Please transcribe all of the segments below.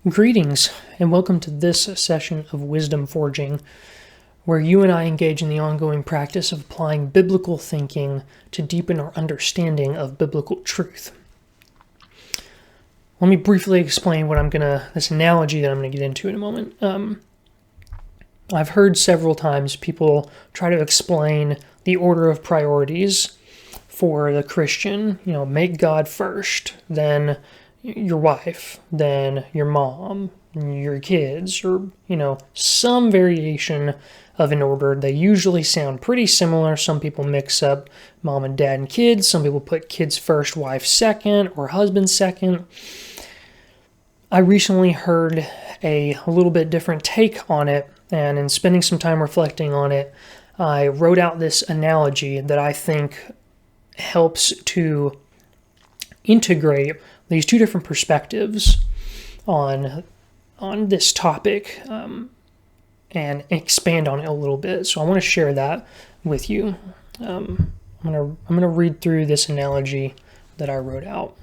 Greetings, and welcome to this session of Wisdom Forging, where you and I engage in the ongoing practice of applying biblical thinking to deepen our understanding of biblical truth. Let me briefly explain this analogy that I'm going to get into in a moment. I've heard several times people try to explain the order of priorities for the Christian. Make God first, then your wife, then your mom, your kids, or, some variation of an order. They usually sound pretty similar. Some people mix up mom and dad and kids. Some people put kids first, wife second, or husband second. I recently heard a little bit different take on it, and in spending some time reflecting on it, I wrote out this analogy that I think helps to integrate these two different perspectives on this topic and expand on it a little bit. So I want to share that with you. I'm gonna read through this analogy that I wrote out.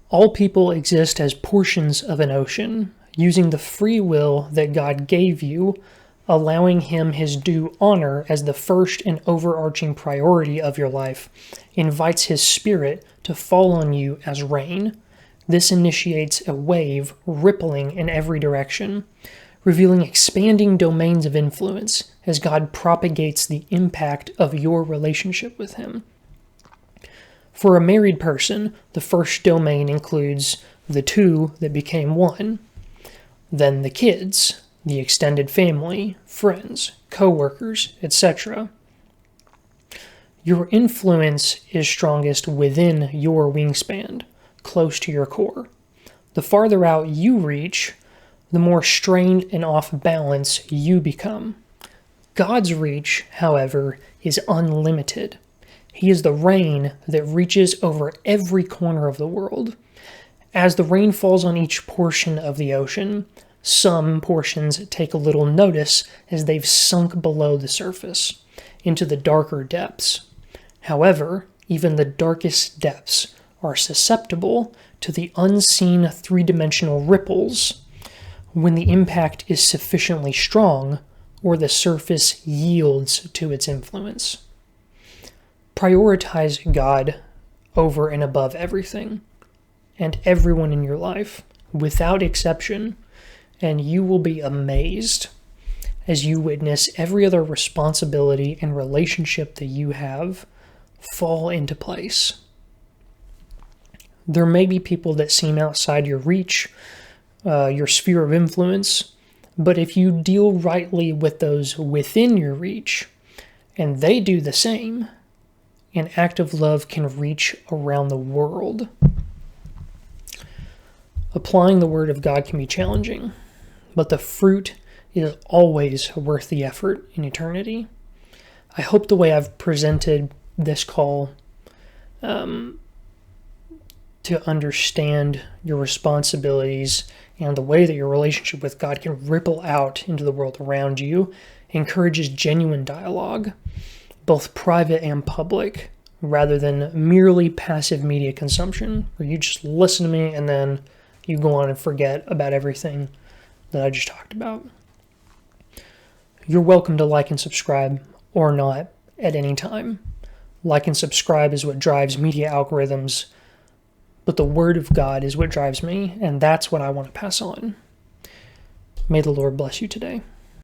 All people exist as portions of an ocean, using the free will that God gave you, allowing him his due honor as the first and overarching priority of your life, invites his spirit to fall on you as rain. This initiates a wave rippling in every direction, revealing expanding domains of influence as God propagates the impact of your relationship with him. For a married person, the first domain includes the two that became one, then the kids, the extended family, friends, co-workers, etc. Your influence is strongest within your wingspan, close to your core. The farther out you reach, the more strained and off balance you become. God's reach, however, is unlimited. He is the rain that reaches over every corner of the world. As the rain falls on each portion of the ocean, some portions take a little notice as they've sunk below the surface, into the darker depths. However, even the darkest depths are susceptible to the unseen three-dimensional ripples when the impact is sufficiently strong or the surface yields to its influence. Prioritize God over and above everything and everyone in your life, without exception, and you will be amazed as you witness every other responsibility and relationship that you have fall into place. There may be people that seem outside your reach, your sphere of influence, but if you deal rightly with those within your reach, and they do the same, an act of love can reach around the world. Applying the Word of God can be challenging, but the fruit is always worth the effort in eternity. I hope the way I've presented this call to understand your responsibilities and the way that your relationship with God can ripple out into the world around you encourages genuine dialogue, both private and public, rather than merely passive media consumption, where you just listen to me and then you go on and forget about everything that I just talked about. You're welcome to like and subscribe, or not, at any time. Like and subscribe is what drives media algorithms, but the Word of God is what drives me, and that's what I want to pass on. May the Lord bless you today.